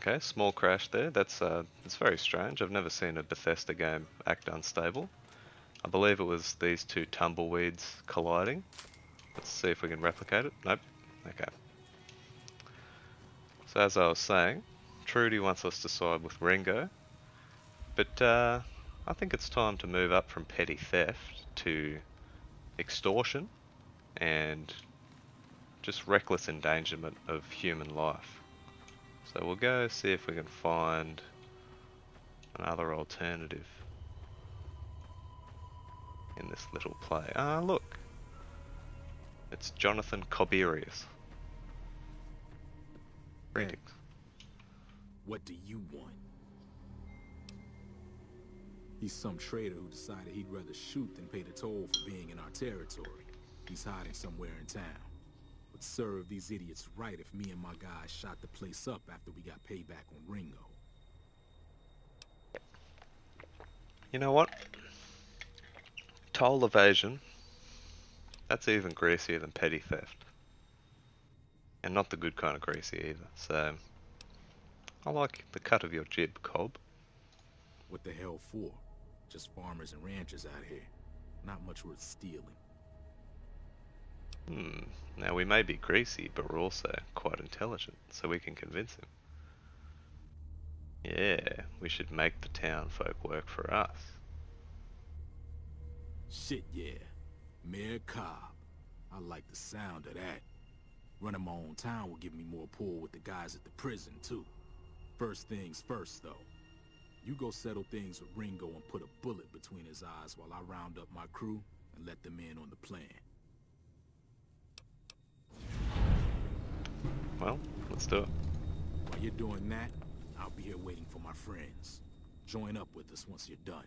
Okay, small crash there. That's it's very strange. I've never seen a Bethesda game act unstable. I believe it was these two tumbleweeds colliding. Let's see if we can replicate it. Nope. Okay. So as I was saying, Trudy wants us to side with Ringo, but I think it's time to move up from petty theft to extortion and just reckless endangerment of human life. So we'll go see if we can find another alternative in this little play. Ah, look! It's Jonathan Coberius. Greetings. What do you want? He's some traitor who decided he'd rather shoot than pay the toll for being in our territory. He's hiding somewhere in town. Would serve these idiots right if me and my guys shot the place up after we got payback on Ringo. You know what? Toll evasion, that's even greasier than petty theft. And not the good kind of greasy either, so I like the cut of your jib, Cobb. What the hell for? Just farmers and ranchers out here. Not much worth stealing. Now we may be greasy, but we're also quite intelligent, so we can convince him. Yeah, we should make the town folk work for us. Shit, yeah. Mayor Cobb. I like the sound of that. Running my own town will give me more pull with the guys at the prison, too. First things first, though. You go settle things with Ringo and put a bullet between his eyes while I round up my crew and let them in on the plan. Well, let's do it. While you're doing that, I'll be here waiting for my friends. Join up with us once you're done.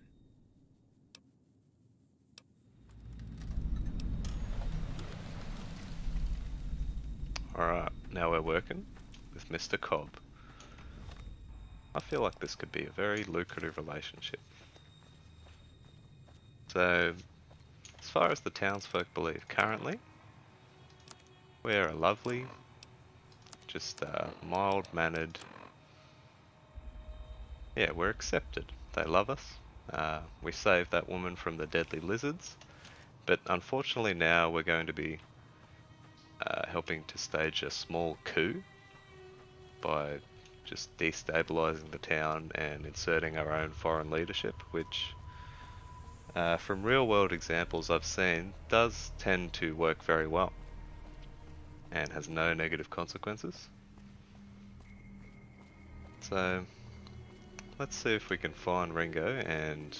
Alright, now we're working with Mr. Cobb. I feel like this could be a very lucrative relationship. So, as far as the townsfolk believe currently, we're a lovely, just mild-mannered... Yeah, we're accepted. They love us. We saved that woman from the deadly lizards, but unfortunately now we're going to be helping to stage a small coup by just destabilizing the town and inserting our own foreign leadership, which from real world examples I've seen does tend to work very well and has no negative consequences. So let's see if we can find Ringo and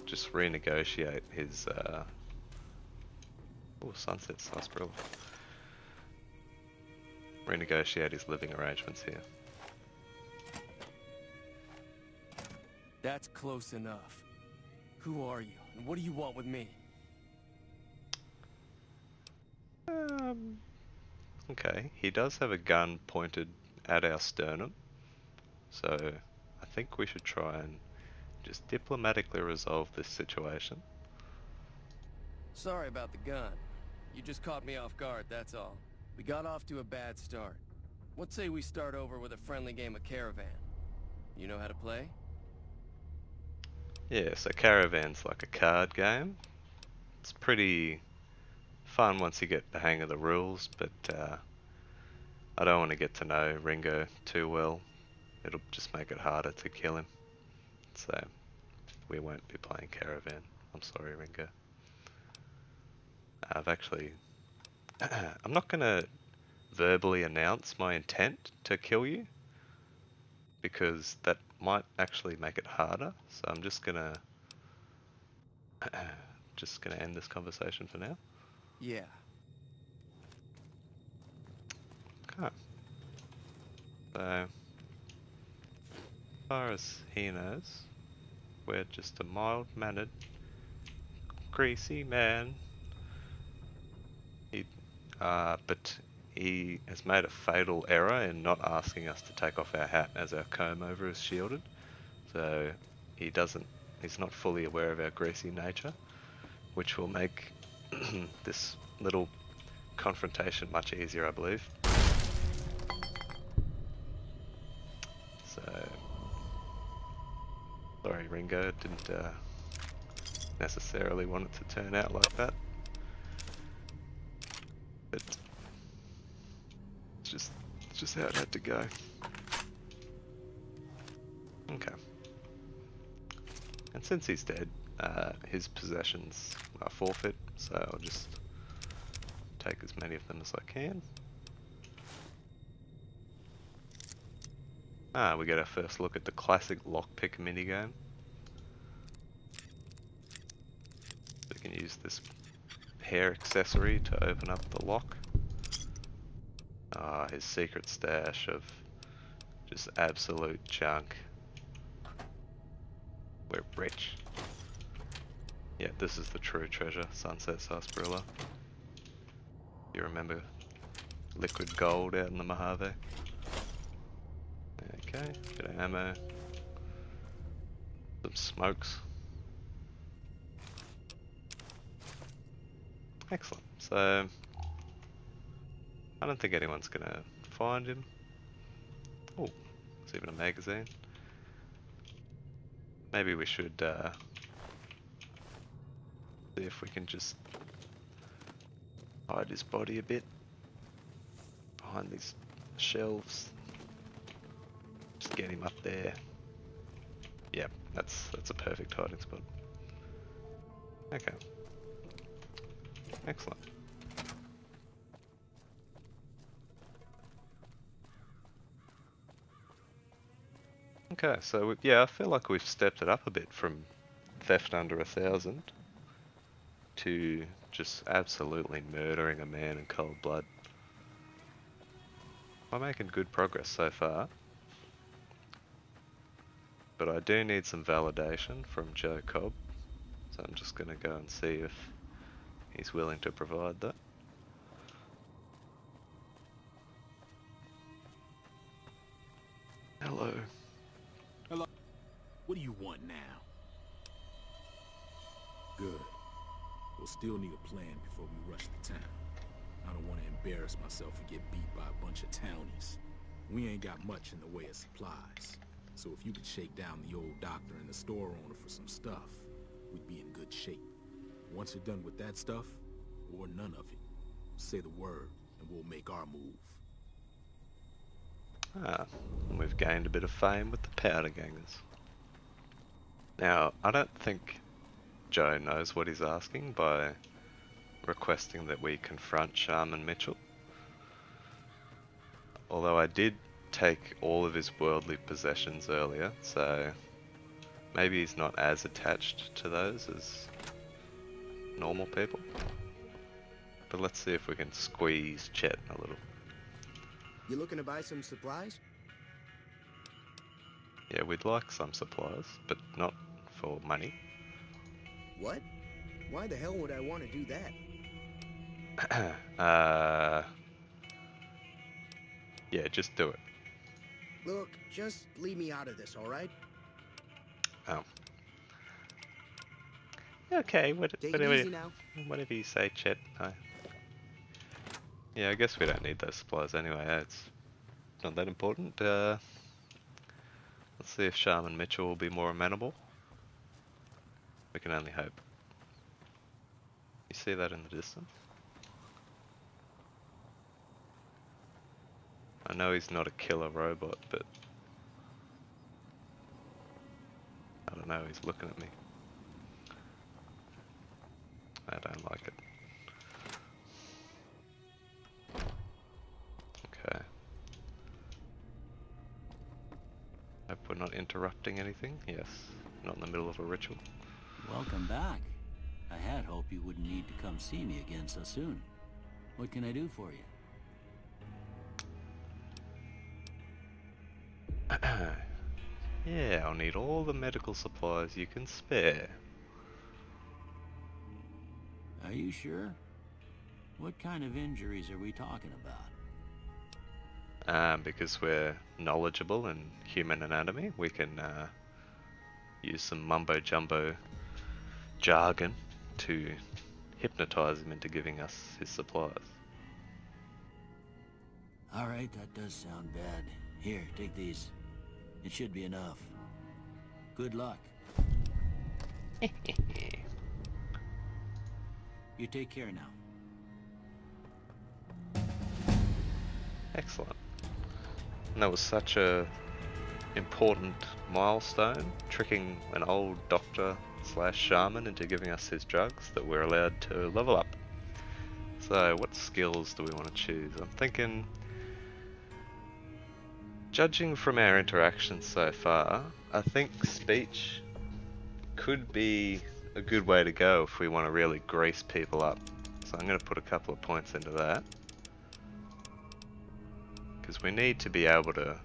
just renegotiate his oh, Sunset Sarsaparilla. Renegotiate his living arrangements here. That's close enough. Who are you, and what do you want with me? Okay, he does have a gun pointed at our sternum, so I think we should try and just diplomatically resolve this situation. Sorry about the gun. You just caught me off guard, that's all. We got off to a bad start. Let's say we start over with a friendly game of Caravan. You know how to play? Yeah, so Caravan's like a card game. It's pretty fun once you get the hang of the rules, but I don't want to get to know Ringo too well. It'll just make it harder to kill him. So we won't be playing Caravan. I'm sorry, Ringo. I've actually... I'm not going to verbally announce my intent to kill you, because that might actually make it harder. So I'm just gonna end this conversation for now. Yeah. Okay. So, as far as he knows, we're just a mild-mannered, greasy man. But he has made a fatal error in not asking us to take off our hat as our comb over is shielded. So he's not fully aware of our greasy nature, which will make this little confrontation much easier, I believe. Sorry, Ringo, didn't necessarily want it to turn out like that. But it's just how it had to go. Okay. And since he's dead, his possessions are forfeit, so I'll just take as many of them as I can. We get our first look at the classic lockpick minigame. We can use this hair accessory to open up the lock. His secret stash of just absolute junk. We're rich. Yeah, this is the true treasure, Sunset Sarsaparilla. You remember liquid gold out in the Mojave? Okay, bit of ammo. Some smokes. Excellent. So, I don't think anyone's gonna find him. Oh, there's even a magazine. Maybe we should see if we can just hide his body a bit behind these shelves. Just get him up there. Yep, that's a perfect hiding spot. Okay. Excellent. Okay, so yeah, I feel like we've stepped it up a bit from theft under 1,000 to just absolutely murdering a man in cold blood. I'm making good progress so far, but I do need some validation from Joe Cobb, so I'm just going to go and see if he's willing to provide that. Hello. Hello. What do you want now? Good. We'll still need a plan before we rush the town. I don't want to embarrass myself and get beat by a bunch of townies. We ain't got much in the way of supplies. So if you could shake down the old doctor and the store owner for some stuff, we'd be in good shape. Once you're done with that stuff, or none of it, say the word and we'll make our move. And we've gained a bit of fame with the powder gangers. Now, I don't think Joe knows what he's asking by requesting that we confront Sharman Mitchell. Although I did take all of his worldly possessions earlier, so maybe he's not as attached to those as normal people. But let's see if we can squeeze Chet a little. You looking to buy some supplies? Yeah, we'd like some supplies, but not for money. What? Why the hell would I want to do that? Yeah, just do it. Look, just leave me out of this, all right? Oh. Okay, Take it easy now. whatever you say, Chet. Yeah, I guess we don't need those supplies anyway. It's not that important. Let's see if Sharman Mitchell will be more amenable. We can only hope. You see that in the distance? I know he's not a killer robot, but I don't know, he's looking at me. I don't like it. Okay. Hope we're not interrupting anything. Yes, not in the middle of a ritual. Welcome back. I had hoped you wouldn't need to come see me again so soon. What can I do for you? Yeah, I'll need all the medical supplies you can spare. Are you sure? What kind of injuries are we talking about? Because we're knowledgeable in human anatomy, we can use some mumbo-jumbo jargon to hypnotize him into giving us his supplies. Alright, that does sound bad. Here, take these. It should be enough. Good luck. You take care now. Excellent. And that was such a important milestone, tricking an old doctor slash shaman into giving us his drugs, that we're allowed to level up. So what skills do we want to choose? I'm thinking, judging from our interactions so far, I think speech could be a good way to go if we want to really grease people up. So I'm going to put a couple of points into that, because we need to be able to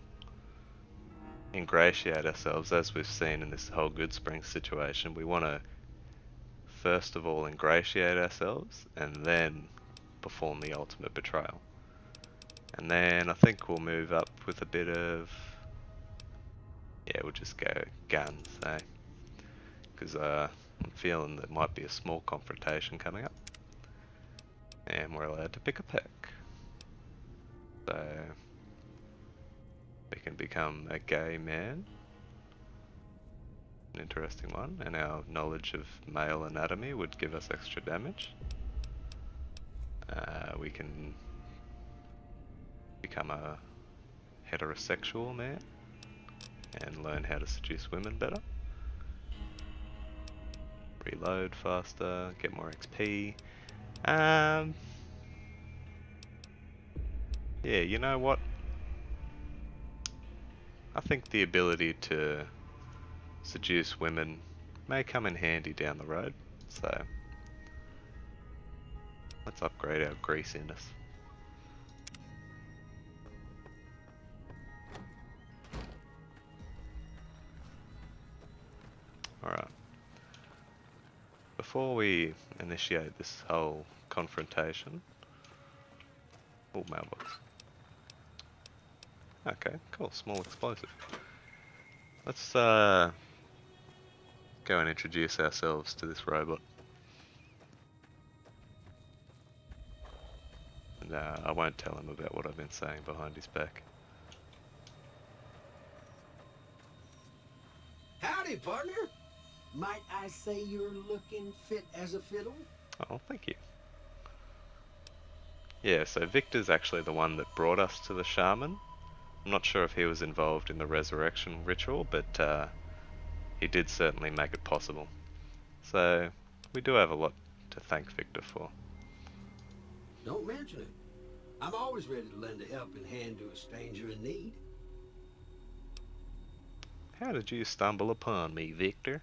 ingratiate ourselves, as we've seen in this whole Goodsprings situation. We want to first of all ingratiate ourselves and then perform the ultimate betrayal. And then I think we'll move up with a bit of, yeah, we'll just go guns, eh? Because I'm feeling there might be a small confrontation coming up. And we're allowed to pick a peck. So we can become a gay man. An interesting one. And our knowledge of male anatomy would give us extra damage. We can become a heterosexual man and learn how to seduce women better. Reload faster, get more XP. Yeah, you know what? I think the ability to seduce women may come in handy down the road, so let's upgrade our greasiness. Alright. Before we initiate this whole confrontation... Oh, mailbox. Okay, cool, small explosive. Let's go and introduce ourselves to this robot. And I won't tell him about what I've been saying behind his back. Howdy, partner. Might I say you're looking fit as a fiddle? Oh, thank you. Yeah, so Victor's actually the one that brought us to the shaman. I'm not sure if he was involved in the resurrection ritual, but he did certainly make it possible. So we do have a lot to thank Victor for. Don't mention it. I'm always ready to lend a helping hand to a stranger in need. How did you stumble upon me, Victor?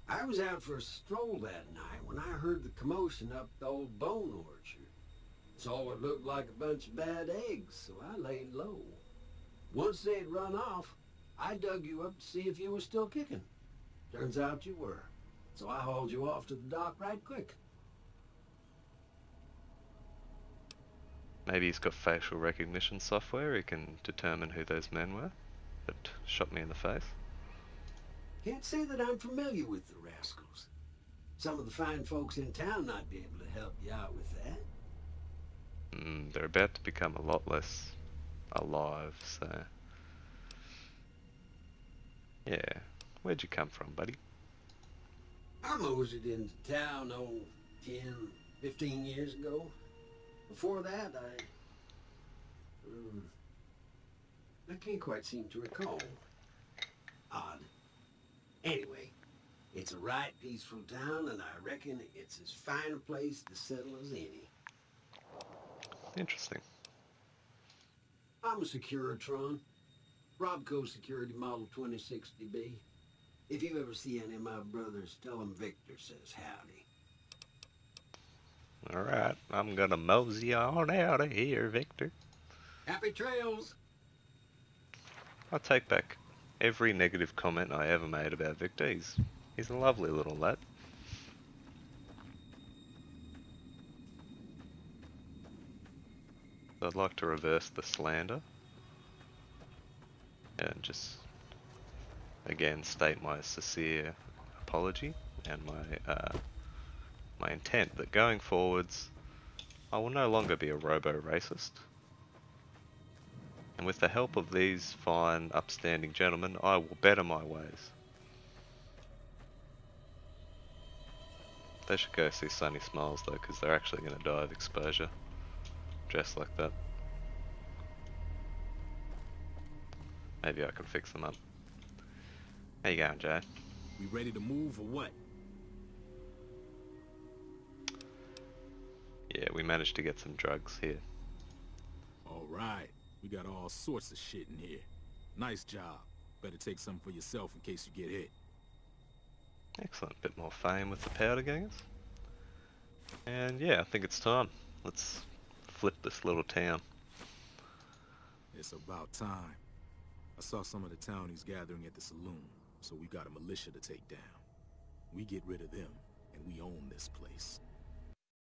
I was out for a stroll that night when I heard the commotion up the old bone orchard. Saw what looked like a bunch of bad eggs, so I laid low. Once they'd run off, I dug you up to see if you were still kicking. Turns out you were, so I hauled you off to the dock right quick. Maybe he's got facial recognition software, he can determine who those men were that shot me in the face. Can't say that I'm familiar with the rascals. Some of the fine folks in town might be able to help you out with that. They're about to become a lot less alive, so... Yeah, where'd you come from, buddy? I moseyed into town, 10, 15 years ago. Before that, I can't quite seem to recall. Odd. Anyway, it's a right peaceful town, and I reckon it's as fine a place to settle as any. Interesting. I'm a Securitron. Robco Security Model 2060B. If you ever see any of my brothers, tell them Victor says howdy. Alright, I'm gonna mosey on out of here, Victor. Happy trails! I'll take back every negative comment I ever made about Victor. He's a lovely little lad. I'd like to reverse the slander and just again state my sincere apology and my intent that going forwards I will no longer be a robo-racist. And with the help of these fine, upstanding gentlemen, I will better my ways. They should go see Sunny Smiles though, because they're actually going to die of exposure. Dressed like that. Maybe I can fix them up. How you going, Jay? We ready to move or what? Yeah, we managed to get some drugs here. All right. We got all sorts of shit in here. Nice job. Better take some for yourself in case you get hit. Excellent. Bit more fame with the powder gangers. And yeah, I think it's time. Let's flip this little town. It's about time. I saw some of the townies gathering at the saloon, so we got a militia to take down. We get rid of them, and we own this place.